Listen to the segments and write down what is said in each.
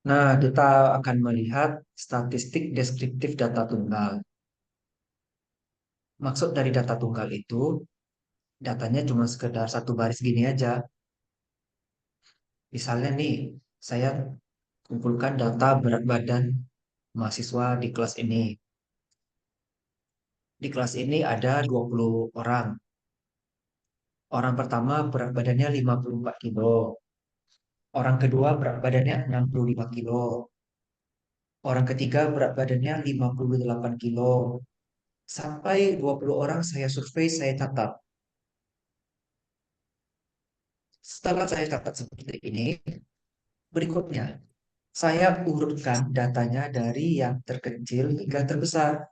Nah, kita akan melihat statistik deskriptif data tunggal. Maksud dari data tunggal itu, datanya cuma sekedar satu baris gini aja. Misalnya nih, saya kumpulkan data berat badan mahasiswa di kelas ini. Di kelas ini ada 20 orang. Orang pertama berat badannya 54 kilo. Orang kedua berat badannya 65 kilo. Orang ketiga berat badannya 58 kilo. Sampai 20 orang saya survei, saya catat. Setelah saya catat seperti ini, berikutnya saya urutkan datanya dari yang terkecil hingga terbesar.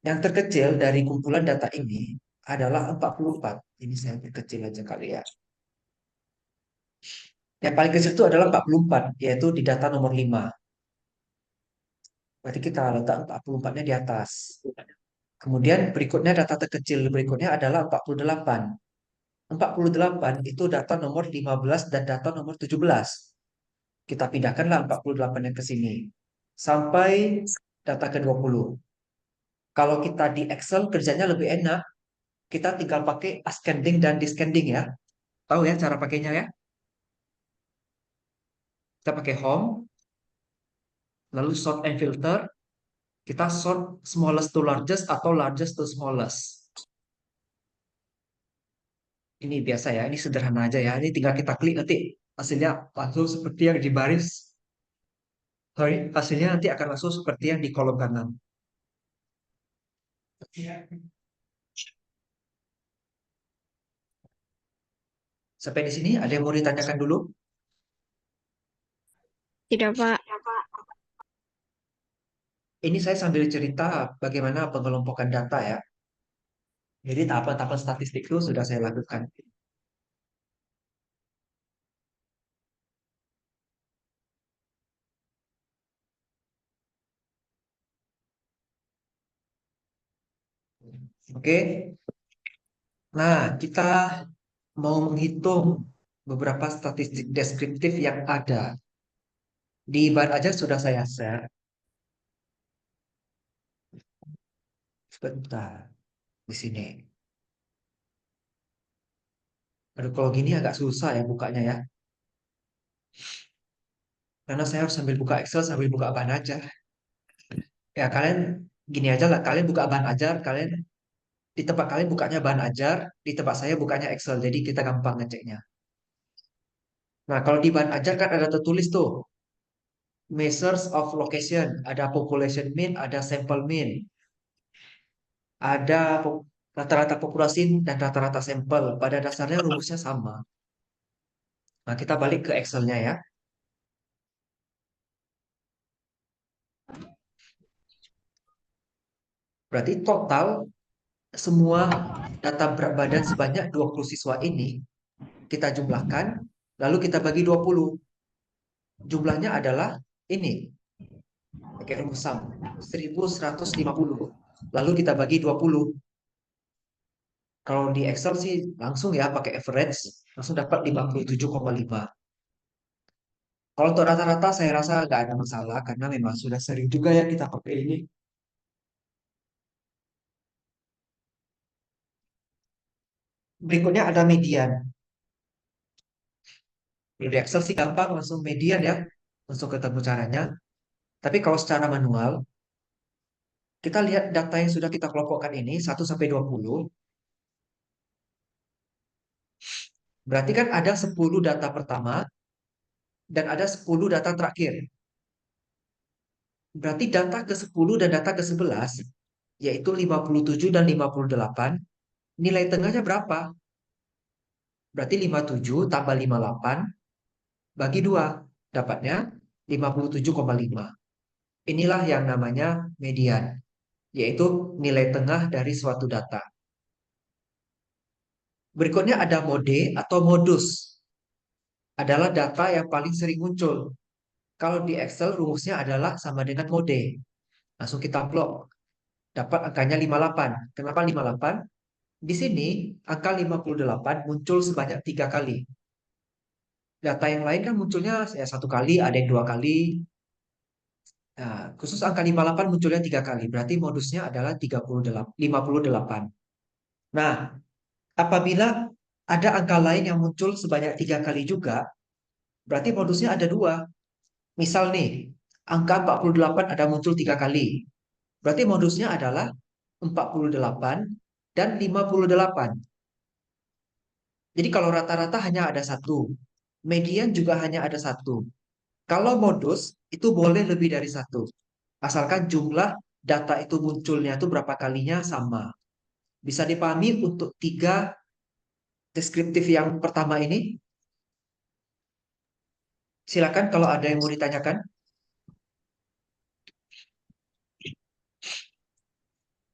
Yang terkecil dari kumpulan data ini adalah 44. Ini saya perkecil aja kali ya. Yang paling kecil itu adalah 44, yaitu di data nomor 5. Berarti kita letak 44-nya di atas. Kemudian berikutnya data terkecil berikutnya adalah 48. 48 itu data nomor 15 dan data nomor 17. Kita pindahkanlah 48 yang ke sini. Sampai data ke-20. Kalau kita di Excel kerjanya lebih enak. Kita tinggal pakai ascending dan descending ya. Tahu ya cara pakainya ya? Kita pakai home, lalu sort and filter. Kita sort smallest to largest atau largest to smallest. Ini biasa ya, ini sederhana aja ya. Ini tinggal kita klik nanti hasilnya langsung seperti yang di baris. Sorry, hasilnya nanti akan langsung seperti yang di kolom kanan. Sampai di sini ada yang mau ditanyakan dulu? Tidak, Pak. Ini saya sambil cerita bagaimana pengelompokan data ya. Jadi tahapan-tahapan statistik itu sudah saya lakukan. Oke. Nah, kita mau menghitung beberapa statistik deskriptif yang ada. Di bar aja sudah saya share. Sebentar. Di sini. Aduh, kalau gini agak susah ya bukanya ya. Karena saya harus sambil buka Excel sambil buka bahan aja. Ya, kalian gini aja lah. Kalian buka bahan ajar. Kalian di tempat kalian bukanya bahan ajar. Di tempat saya bukanya Excel. Jadi kita gampang ngeceknya. Nah, kalau di bahan ajar kan ada tertulis tuh. Measures of location. Ada population mean, ada sample mean. Ada rata-rata populasi dan rata-rata sampel. Pada dasarnya rumusnya sama. Nah, kita balik ke Excel-nya ya. Berarti total semua data berat badan sebanyak 20 siswa ini kita jumlahkan, lalu kita bagi 20. Jumlahnya adalah ini, pakai rumus sum, 1150. Lalu kita bagi 20. Kalau di Excel sih langsung ya pakai average, langsung dapat 57,5. Kalau untuk rata-rata saya rasa nggak ada masalah karena memang sudah sering juga ya kita pakai ini. Berikutnya ada median. Kalau di Excel sih gampang langsung median ya, langsung ketemu caranya. Tapi kalau secara manual, kita lihat data yang sudah kita kelompokkan ini 1 sampai 20. Berarti kan ada 10 data pertama dan ada 10 data terakhir. Berarti data ke-10 dan data ke-11, yaitu 57 dan 58, nilai tengahnya berapa? Berarti 57 tambah 58 bagi 2. Dapatnya 57,5. Inilah yang namanya median, yaitu nilai tengah dari suatu data. Berikutnya ada mode atau modus. Adalah data yang paling sering muncul. Kalau di Excel rumusnya adalah sama dengan mode. Langsung kita plot. Dapat angkanya 58. Kenapa 58? Di sini angka 58 muncul sebanyak 3 kali. Data yang lain kan munculnya ya satu kali, ada yang dua kali. Nah, khusus angka 58 munculnya tiga kali. Berarti modusnya adalah 38, 58. Nah, apabila ada angka lain yang muncul sebanyak tiga kali juga, berarti modusnya ada dua. Misal nih, angka 48 ada muncul tiga kali. Berarti modusnya adalah 48 dan 58. Jadi kalau rata-rata hanya ada satu, median juga hanya ada satu. Kalau modus itu boleh lebih dari satu. Asalkan jumlah data itu munculnya itu berapa kalinya sama. Bisa dipahami untuk tiga deskriptif yang pertama ini. Silakan kalau ada yang mau ditanyakan.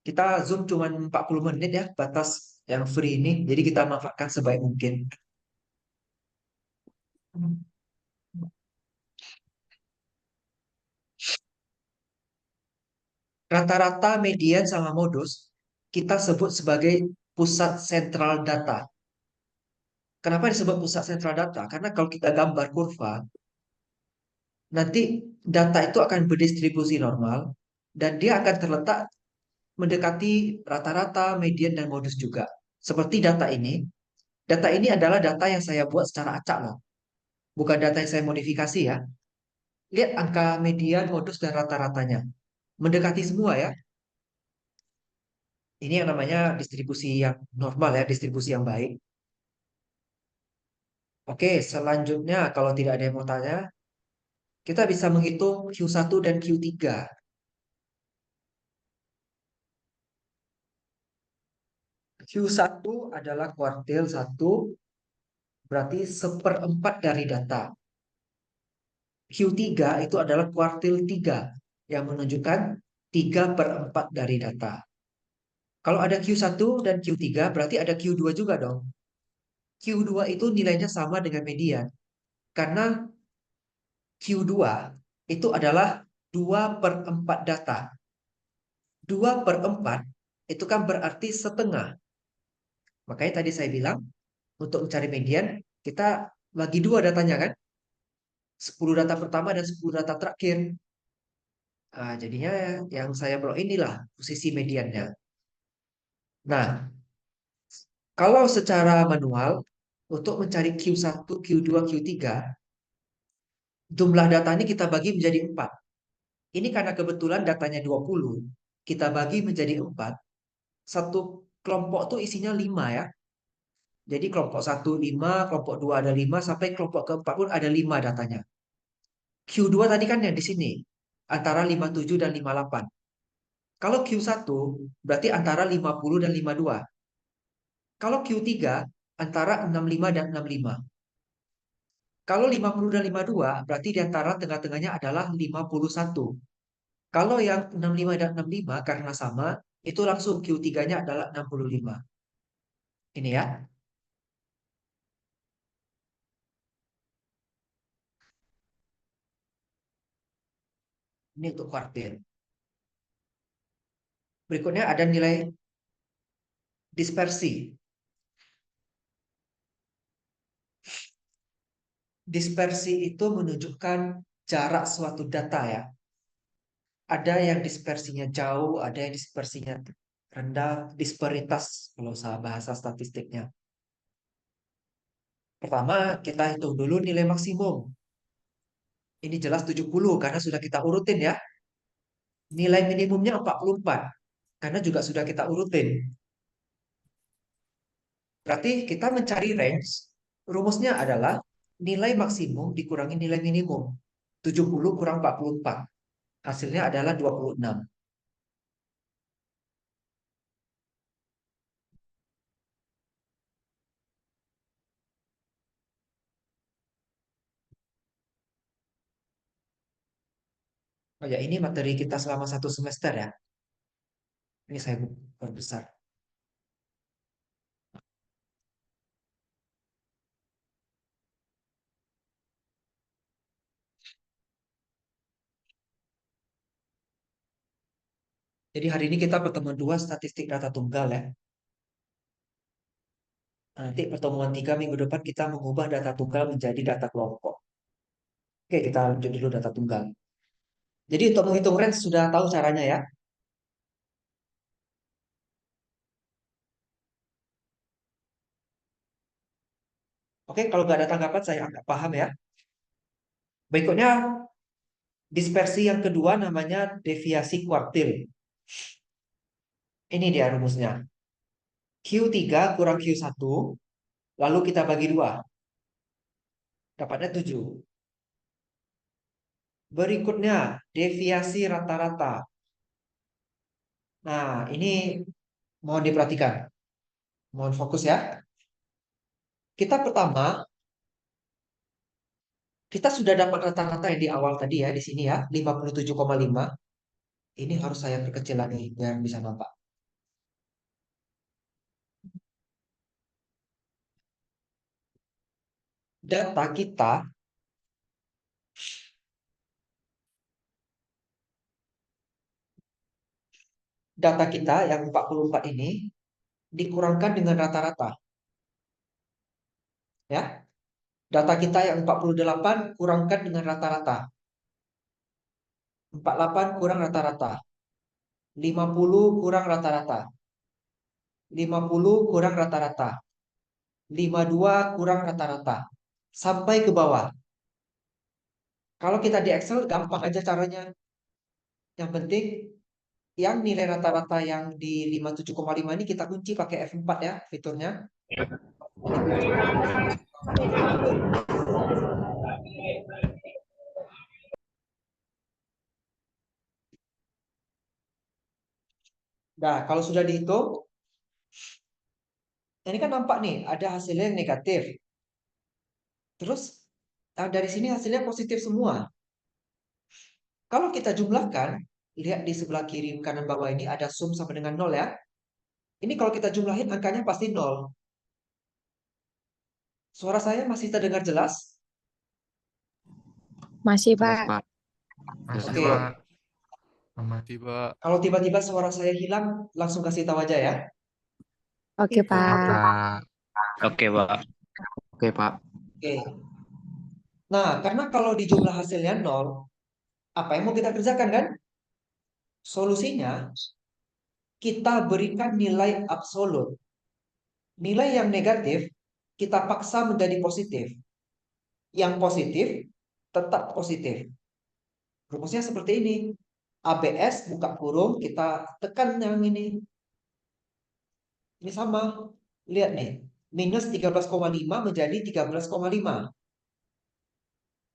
Kita Zoom cuma 40 menit ya, batas yang free ini. Jadi kita manfaatkan sebaik mungkin. Rata-rata median sama modus kita sebut sebagai pusat sentral data. Kenapa disebut pusat sentral data? Karena kalau kita gambar kurva, nanti data itu akan berdistribusi normal dan dia akan terletak mendekati rata-rata, median, dan modus juga. Seperti data ini. Data ini adalah data yang saya buat secara acak loh. Bukan data yang saya modifikasi ya. Lihat angka median, modus, dan rata-ratanya. Mendekati semua ya. Ini yang namanya distribusi yang normal ya, distribusi yang baik. Oke, selanjutnya kalau tidak ada yang mau tanya, kita bisa menghitung Q1 dan Q3. Q1 adalah kuartil 1, berarti seperempat dari data. Q3 itu adalah kuartil 3 yang menunjukkan 3/4 dari data. Kalau ada Q1 dan Q3 berarti ada Q2 juga dong. Q2 itu nilainya sama dengan median. Karena Q2 itu adalah 2/4 data. 2/4 itu kan berarti setengah. Makanya tadi saya bilang untuk mencari median kita bagi dua datanya kan. 10 data pertama dan 10 data terakhir. Nah, jadinya yang saya bawa inilah posisi mediannya. Nah, kalau secara manual, untuk mencari Q1, Q2, Q3, jumlah data ini kita bagi menjadi 4. Ini karena kebetulan datanya 20, kita bagi menjadi 4. Satu kelompok tuh isinya 5 ya. Jadi kelompok satu 5, kelompok 2 ada 5, sampai kelompok keempat pun ada 5 datanya. Q2 tadi kan yang di sini, antara 57 dan 58. Kalau Q1 berarti antara 50 dan 52. Kalau Q3 antara 65 dan 65. Kalau 50 dan 52 berarti di antara tengah-tengahnya adalah 51. Kalau yang 65 dan 65 karena sama, itu langsung Q3-nya adalah 65. Ini ya, ini untuk kuartil. Berikutnya ada nilai dispersi. Dispersi itu menunjukkan jarak suatu data ya. Ada yang dispersinya jauh, ada yang dispersinya rendah, disparitas kalau bahasa statistiknya. Pertama, kita hitung dulu nilai maksimum. Ini jelas 70 karena sudah kita urutin ya. Nilai minimumnya 44 karena juga sudah kita urutin. Berarti kita mencari range, rumusnya adalah nilai maksimum dikurangi nilai minimum. 70 kurang 44. Hasilnya adalah 26. Oh ya, ini materi kita selama satu semester ya. Ini saya perbesar. Jadi hari ini kita pertemuan dua statistik data tunggal ya. Nanti pertemuan 3 minggu depan kita mengubah data tunggal menjadi data kelompok. Oke, kita lanjut dulu data tunggal. Jadi untuk menghitung range sudah tahu caranya ya. Oke, kalau nggak ada tanggapan saya anggap paham ya. Berikutnya dispersi yang kedua namanya deviasi kuartil. Ini dia rumusnya. Q3 kurang Q1, lalu kita bagi 2. Dapatnya 7. Berikutnya deviasi rata-rata. Nah, ini mohon diperhatikan. Mohon fokus ya. Kita pertama, kita sudah dapat rata-rata yang di awal tadi ya, di sini ya, 57,5. Ini harus saya perkecil lagi biar bisa nampak. Data kita, data kita yang 44 ini dikurangkan dengan rata-rata. Ya, data kita yang 48 kurangkan dengan rata-rata. 48 kurang rata-rata. 50 kurang rata-rata. 50 kurang rata-rata. 52 kurang rata-rata. Sampai ke bawah. Kalau kita di Excel gampang aja caranya. Yang penting yang nilai rata-rata yang di 57,5 ini kita kunci pakai F4 ya fiturnya. Dikunci. Nah, kalau sudah dihitung, ini kan nampak nih ada hasilnya yang negatif. Terus dari sini hasilnya positif semua. Kalau kita jumlahkan, lihat di sebelah kiri kanan bawah ini ada sum sama dengan 0 ya. Ini kalau kita jumlahin angkanya pasti 0. Suara saya masih terdengar jelas? Masih, Jelas, Pak. Pak. Masih, Oke. Pak. Amati, Pak. Kalau tiba-tiba suara saya hilang, langsung kasih tahu aja ya. Oke, Oke, Pak. Kak. Oke, Pak. Oke, Pak. Oke. Nah, karena kalau di jumlah hasilnya 0, apa yang mau kita kerjakan kan? Solusinya, kita berikan nilai absolut. Nilai yang negatif, kita paksa menjadi positif. Yang positif, tetap positif. Rumusnya seperti ini. ABS, buka kurung, kita tekan yang ini. Ini sama. Lihat nih. Minus 13,5 menjadi 13,5.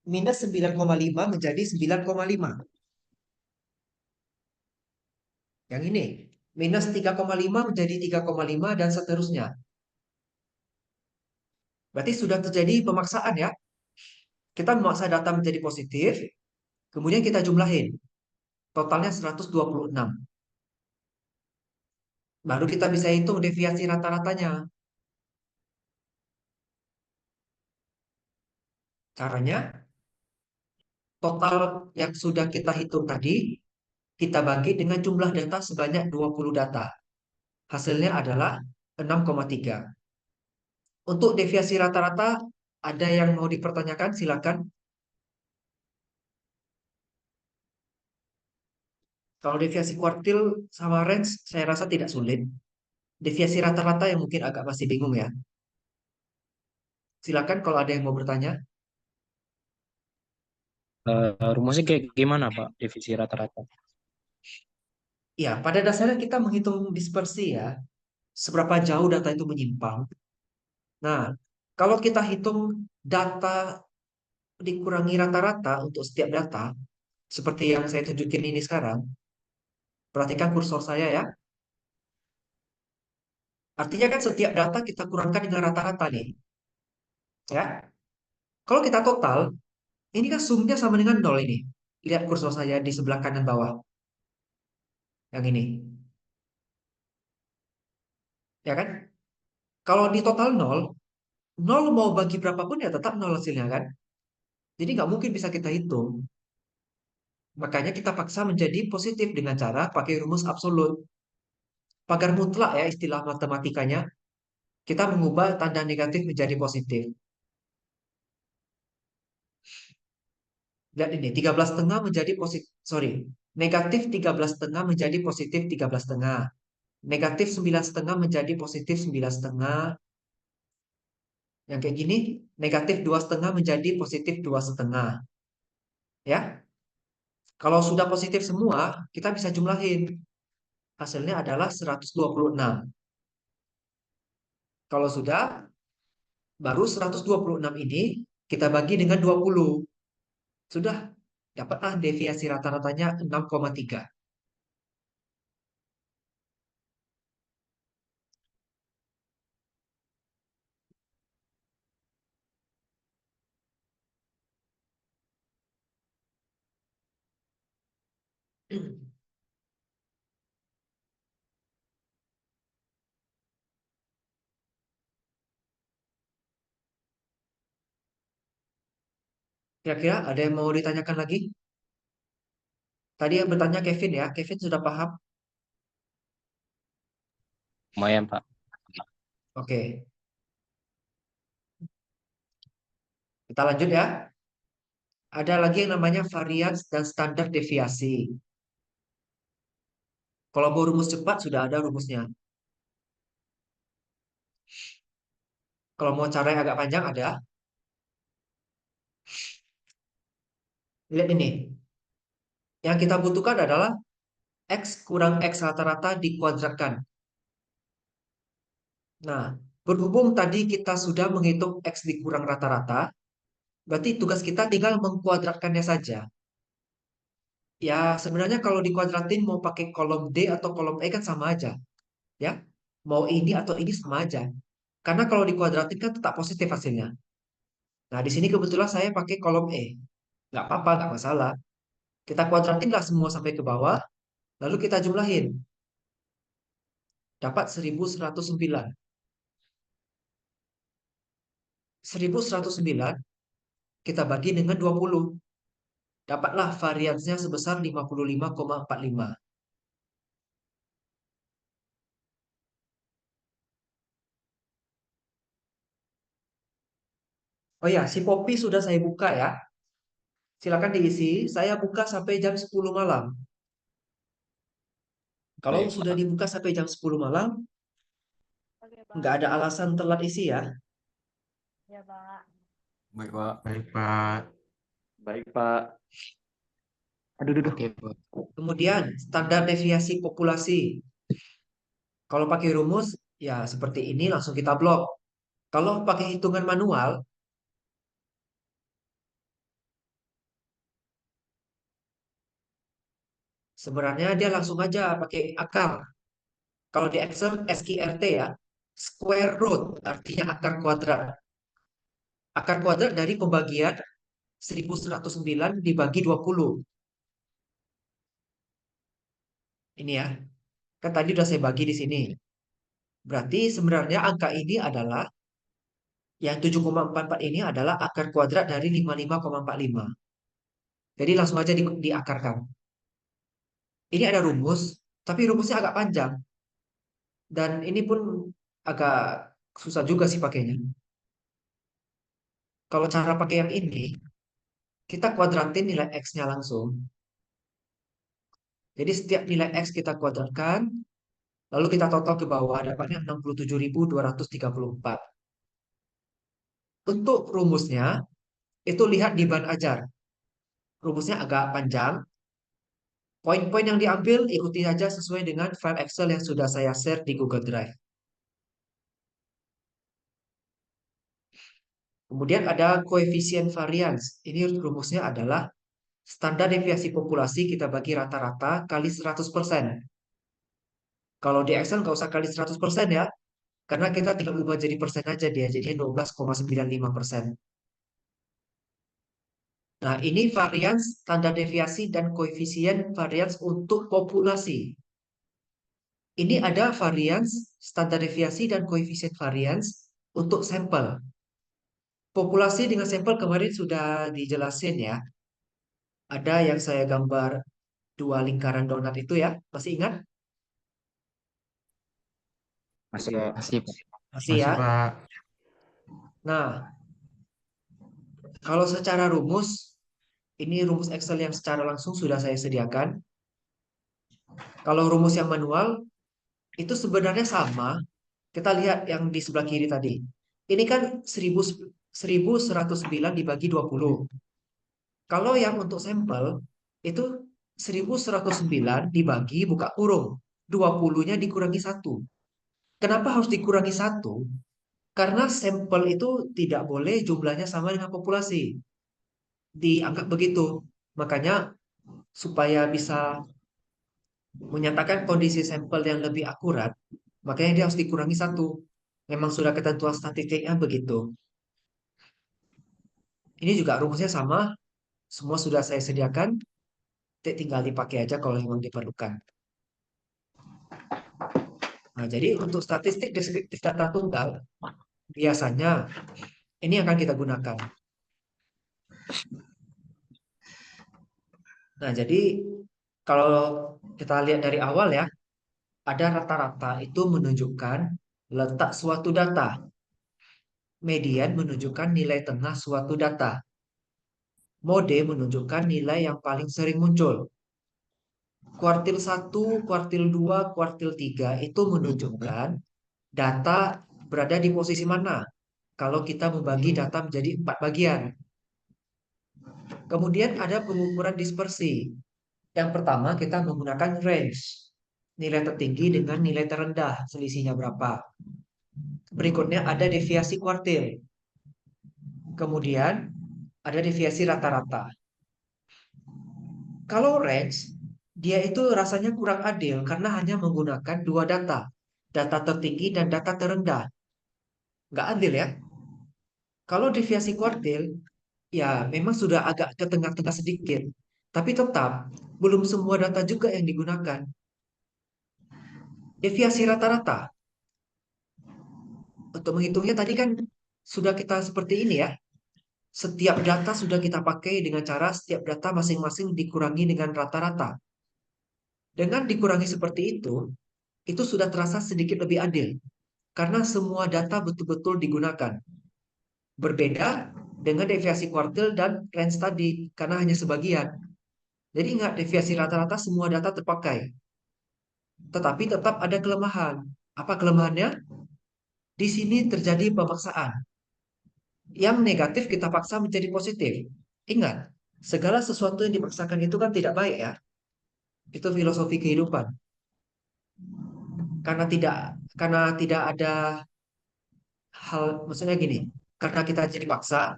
Minus 9,5 menjadi 9,5. Yang ini. Minus 3,5 menjadi 3,5 dan seterusnya. Berarti sudah terjadi pemaksaan ya. Kita memaksa data menjadi positif. Kemudian kita jumlahin. Totalnya 126. Baru kita bisa hitung deviasi rata-ratanya. Caranya, total yang sudah kita hitung tadi, kita bagi dengan jumlah data sebanyak 20 data. Hasilnya adalah 6,3. Untuk deviasi rata-rata, ada yang mau dipertanyakan? Silakan. Kalau deviasi kuartil sama range, saya rasa tidak sulit. Deviasi rata-rata yang mungkin agak masih bingung ya. Silakan kalau ada yang mau bertanya. Rumusnya kayak gimana, Pak? Divisi rata-rata. Ya, pada dasarnya kita menghitung dispersi ya. Seberapa jauh data itu menyimpang. Nah, kalau kita hitung data dikurangi rata-rata untuk setiap data, seperti yang saya tunjukin ini sekarang, perhatikan kursor saya ya. Artinya kan setiap data kita kurangkan dengan rata-rata nih. Ya, kalau kita total, ini kan sumnya sama dengan 0 ini. Lihat kursor saya di sebelah kanan bawah. Yang ini. Ya kan? Kalau di total 0, 0 mau bagi berapapun ya tetap 0 hasilnya kan? Jadi nggak mungkin bisa kita hitung. Makanya kita paksa menjadi positif dengan cara pakai rumus absolut. Pagar mutlak ya istilah matematikanya. kita mengubah tanda negatif menjadi positif. Lihat ini, 13,5 menjadi positif, sorry, negatif 13,5 menjadi positif 13,5. Negatif 9,5 menjadi positif 9,5. Yang kayak gini, negatif 2,5 menjadi positif 2,5. Ya, kalau sudah positif semua, kita bisa jumlahin. Hasilnya adalah 126. Kalau sudah, baru 126 ini kita bagi dengan 20. Sudah, dapatlah deviasi rata-ratanya 6,3. Kira-kira ada yang mau ditanyakan lagi? Tadi yang bertanya Kevin ya. Kevin sudah paham? Lumayan, Pak. Oke, kita lanjut ya. Ada lagi yang namanya varians dan standar deviasi. Kalau mau rumus cepat sudah ada rumusnya. Kalau mau cara yang agak panjang ada. Lihat ini. Yang kita butuhkan adalah X kurang X rata-rata dikuadratkan. Nah, berhubung tadi kita sudah menghitung X dikurang rata-rata, berarti tugas kita tinggal mengkuadratkannya saja. Ya, sebenarnya kalau dikuadratin mau pakai kolom D atau kolom E kan sama aja. Ya, mau ini atau ini sama aja. Karena kalau dikuadratin kan tetap positif hasilnya. Nah, di sini kebetulan saya pakai kolom E. Nggak apa-apa, nggak masalah. Kita kuadratin lah semua sampai ke bawah, lalu kita jumlahin. Dapat 1109. 1109 kita bagi dengan 20. Dapatlah variansnya sebesar 55,45. Oh ya, si Poppy sudah saya buka ya. Silakan diisi. Saya buka sampai jam 10 malam. Kalau Baik, sudah Pak. dibuka sampai jam 10 malam, Oke, nggak Pak. ada alasan telat isi ya. Ya, Pak. Baik, Pak. Baik, Pak. Baik, Pak. Aduh, aduh, aduh. Oke, Pak. Kemudian standar deviasi populasi. Kalau pakai rumus, ya seperti ini langsung kita blok. Kalau pakai hitungan manual, sebenarnya dia langsung aja pakai akar. Kalau di Excel SQRT ya, square root artinya akar kuadrat. Akar kuadrat dari pembagian 1109 dibagi 20. Ini ya, kan tadi udah saya bagi di sini. Berarti sebenarnya angka ini adalah, yang 7,44 ini adalah akar kuadrat dari 55,45. Jadi langsung aja diakarkan. Ini ada rumus, tapi rumusnya agak panjang. Dan ini pun agak susah juga sih pakainya. Kalau cara pakai yang ini, kita kuadratin nilai X-nya langsung. Jadi setiap nilai X kita kuadratkan, lalu kita total ke bawah, dapatnya 67.234. Untuk rumusnya, itu lihat di ban ajar. Rumusnya agak panjang. Poin-poin yang diambil ikuti saja sesuai dengan file Excel yang sudah saya share di Google Drive. Kemudian ada koefisien varians. Ini rumusnya adalah standar deviasi populasi kita bagi rata-rata kali 100%. Kalau di Excel nggak usah kali 100% ya, karena kita tinggal ubah jadi persen aja dia, jadi 12,95%. Nah, ini varians, standar deviasi, dan koefisien varians untuk populasi. Ini ada varians, standar deviasi, dan koefisien varians untuk sampel. Populasi dengan sampel kemarin sudah dijelasin ya. Ada yang saya gambar dua lingkaran donat itu ya, masih ingat? Masih, Oke, Pak. masih, Pak. Masih ya? Masih, Pak. Nah, kalau secara rumus, ini rumus Excel yang secara langsung sudah saya sediakan. Kalau rumus yang manual, itu sebenarnya sama. Kita lihat yang di sebelah kiri tadi. Ini kan 1109 dibagi 20. Kalau yang untuk sampel, itu 1109 dibagi buka kurung. 20-nya dikurangi 1. Kenapa harus dikurangi 1? Karena sampel itu tidak boleh jumlahnya sama dengan populasi. Dianggap begitu. Makanya supaya bisa menyatakan kondisi sampel yang lebih akurat, makanya dia harus dikurangi 1. Memang sudah ketentuan statistiknya begitu. Ini juga rumusnya sama, semua sudah saya sediakan, tinggal dipakai aja kalau memang diperlukan. Nah, jadi untuk statistik deskriptif data tunggal, biasanya ini akan kita gunakan. Nah, jadi kalau kita lihat dari awal ya, ada rata-rata itu menunjukkan letak suatu data. Median menunjukkan nilai tengah suatu data. Mode menunjukkan nilai yang paling sering muncul. Kuartil 1, kuartil 2, kuartil 3 itu menunjukkan data berada di posisi mana. Kalau kita membagi data menjadi 4 bagian. Kemudian ada pengukuran dispersi. Yang pertama kita menggunakan range. Nilai tertinggi dengan nilai terendah, selisihnya berapa. Berikutnya ada deviasi kuartil. Kemudian ada deviasi rata-rata. Kalau range, dia itu rasanya kurang adil karena hanya menggunakan 2 data. Data tertinggi dan data terendah. Nggak adil ya. Kalau deviasi kuartil, ya memang sudah agak ke tengah-tengah sedikit. Tapi tetap, belum semua data juga yang digunakan. Deviasi rata-rata. Untuk menghitungnya tadi kan sudah kita seperti ini ya. Setiap data sudah kita pakai dengan cara setiap data masing-masing dikurangi dengan rata-rata. Dengan dikurangi seperti itu sudah terasa sedikit lebih adil. Karena semua data betul-betul digunakan. Berbeda dengan deviasi kuartil dan range tadi, karena hanya sebagian. Jadi ingat, deviasi rata-rata semua data terpakai. Tetapi tetap ada kelemahan. Apa kelemahannya? Di sini terjadi pemaksaan. Yang negatif kita paksa menjadi positif. Ingat, segala sesuatu yang dipaksakan itu kan tidak baik ya. Itu filosofi kehidupan. Karena tidak ada hal, maksudnya gini, karena kita jadi paksa,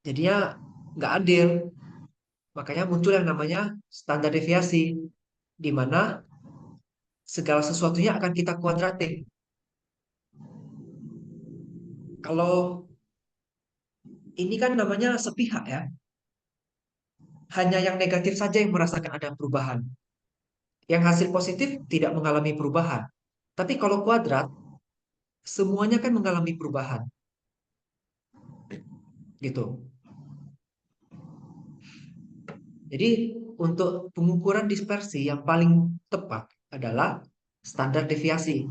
jadinya nggak adil. Makanya muncul yang namanya standar deviasi, di mana segala sesuatunya akan kita kuadratik. Kalau ini kan namanya sepihak ya, hanya yang negatif saja yang merasakan ada perubahan. Yang hasil positif tidak mengalami perubahan. Tapi kalau kuadrat, semuanya kan mengalami perubahan. Gitu. Jadi untuk pengukuran dispersi yang paling tepat adalah standar deviasi.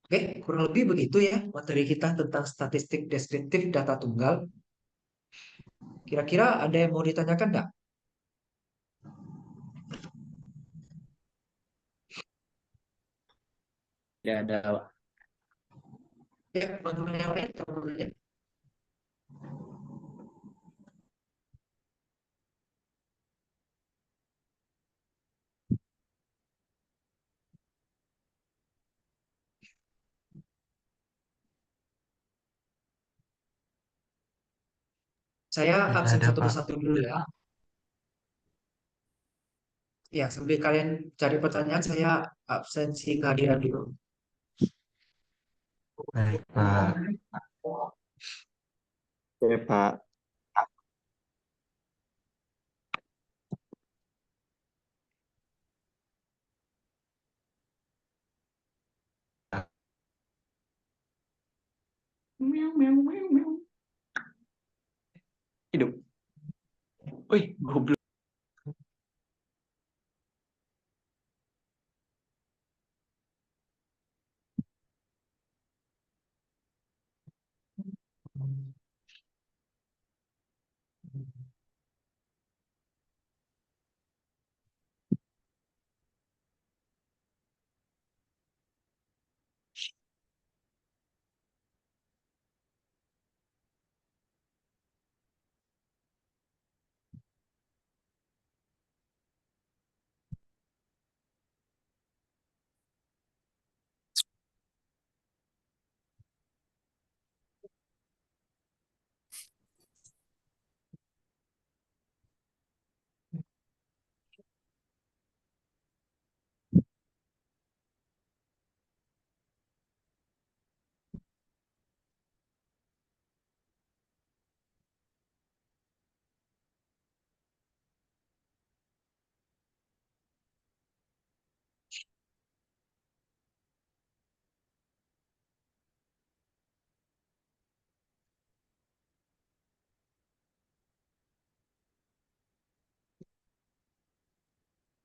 Oke, kurang lebih begitu ya materi kita tentang statistik deskriptif data tunggal. Kira-kira ada yang mau ditanyakan nggak? Ya ada, Pak. Ya, teman-teman yang lain, teman-teman lain. Saya Tidak absen ada, satu Pak. persatu dulu ya. Ya, sambil kalian cari pertanyaan, saya absensi kehadiran dulu. Baik, Pak. Oke, Pak. Hidup. Wih, goblok.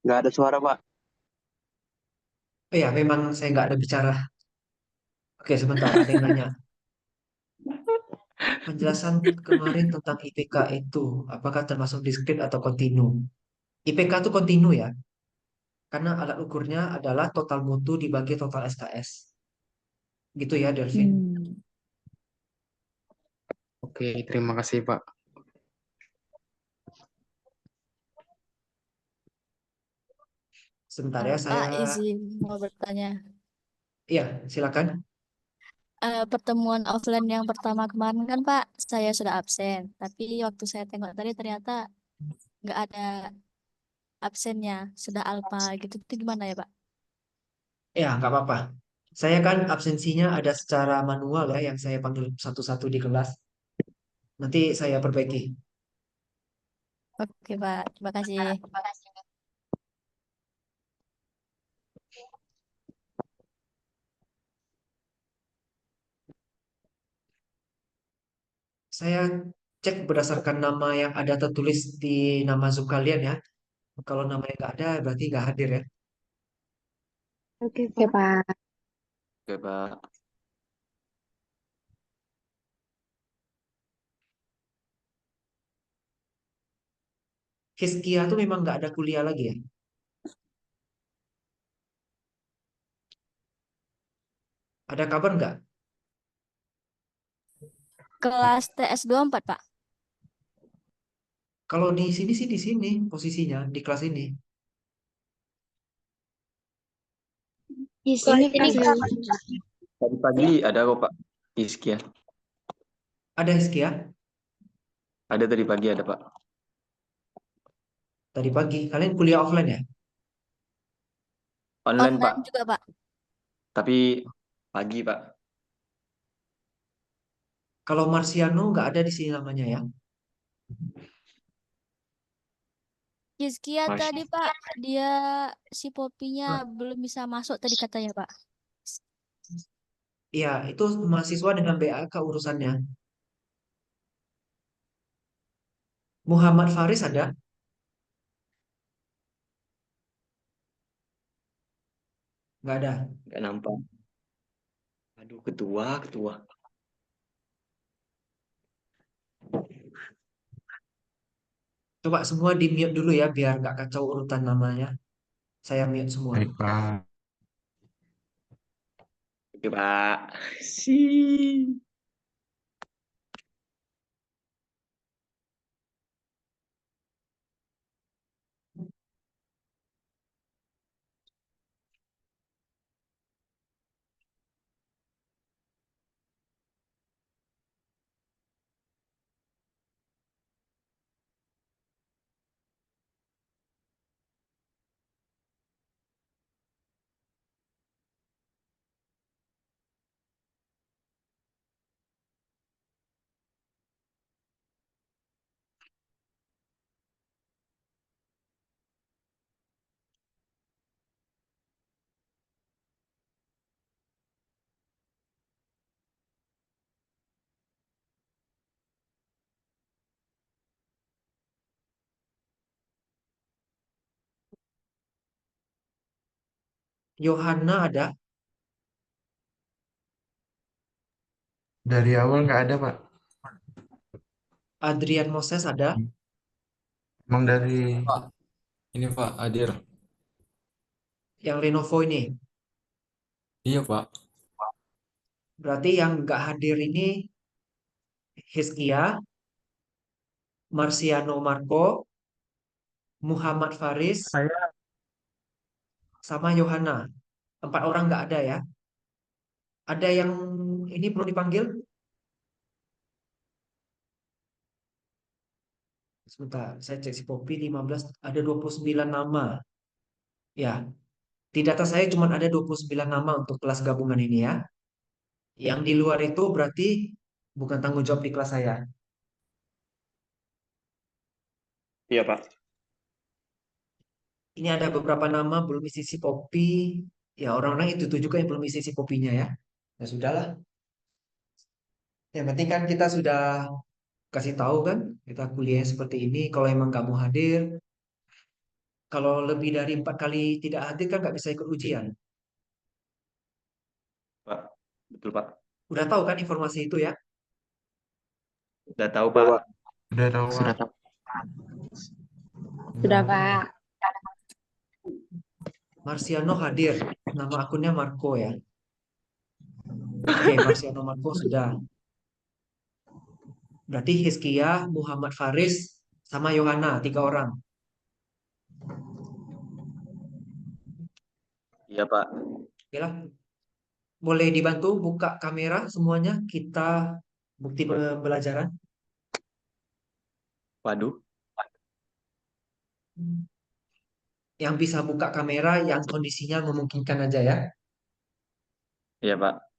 Nggak ada suara, Pak. Oh ya, memang saya nggak ada bicara. Oke, sebentar, ada yang nanya. Penjelasan kemarin tentang IPK itu, apakah termasuk diskrit atau kontinu? IPK itu kontinu ya, karena alat ukurnya adalah total mutu dibagi total SKS. Gitu ya, Delvin. Oke, terima kasih Pak. Sebentar ya, Pak, saya... izin mau bertanya. Iya, silakan. Pertemuan offline yang pertama kemarin kan Pak, saya sudah absen. Tapi waktu saya tengok tadi ternyata nggak ada absennya, sudah alpa gitu. Itu gimana ya Pak? Ya, nggak apa-apa. Saya kan absensinya ada secara manual ya, yang saya panggil satu-satu di kelas. Nanti saya perbaiki. Oke Pak, terima kasih. Saya cek berdasarkan nama yang ada tertulis di nama Zoom kalian ya. Kalau namanya nggak ada, berarti nggak hadir ya. Oke, Pak. Oke, Pak. Hiskia tuh memang nggak ada kuliah lagi ya. Ada kabar nggak? Kelas TS24 Pak. Kalau di sini sih di sini posisinya di kelas ini. Di sini kelas Tadi pagi ada kok, Pak. Iskia. Ada Hiskia Ada tadi pagi ada, Pak. tadi pagi. Kalian kuliah offline ya? Online, Pak. Online juga Pak. Tapi pagi, Pak. Kalau Marciano nggak ada di sini namanya ya. Yuskia Mas. tadi Pak, dia si Popinya belum bisa masuk tadi katanya Pak. Iya, itu mahasiswa dengan BAK urusannya. Muhammad Faris ada? Nggak ada. Nggak nampak. Aduh, ketua, ketua. Coba semua di mute dulu ya biar nggak kacau urutan namanya. Saya mute semua. Baik Pak. Oke, Pak. Si. Yohana ada? Dari awal nggak ada Pak. Adrian Moses ada. Emang dari Pak, ini Pak, hadir. Yang Lenovo ini. Iya Pak. Berarti yang nggak hadir ini Hizkia, Marciano Marco, Muhammad Faris, sama Yohana. 4 orang nggak ada ya. Ada yang ini perlu dipanggil? Sebentar, saya cek si Poppy 15, ada 29 nama. Ya, di data saya cuma ada 29 nama untuk kelas gabungan ini ya. Yang di luar itu berarti bukan tanggung jawab di kelas saya. Iya, Pak. Ini ada beberapa nama belum isi si Poppy. Ya, orang-orang itu tuh juga yang belum isi si Poppy-nya ya. Ya sudahlah. Yang penting kan kita sudah kasih tahu kan, kita kuliah seperti ini. Kalau emang nggak mau hadir, kalau lebih dari 4 kali tidak hadir kan nggak bisa ikut ujian. Pak. Betul, Pak. Udah tahu kan informasi itu ya? Udah tahu, Pak. udah tahu Sudah Pak. tahu. Sudah, Pak. Marciano hadir. Nama akunnya Marco ya. Oke, Marciano Marco sudah. Berarti Hizkia, Muhammad Faris, sama Yohana, 3 orang. Iya, Pak. Oke lah. Boleh dibantu buka kamera semuanya? Kita bukti pembelajaran. Waduh. Yang bisa buka kamera yang kondisinya memungkinkan aja ya. Iya, Pak.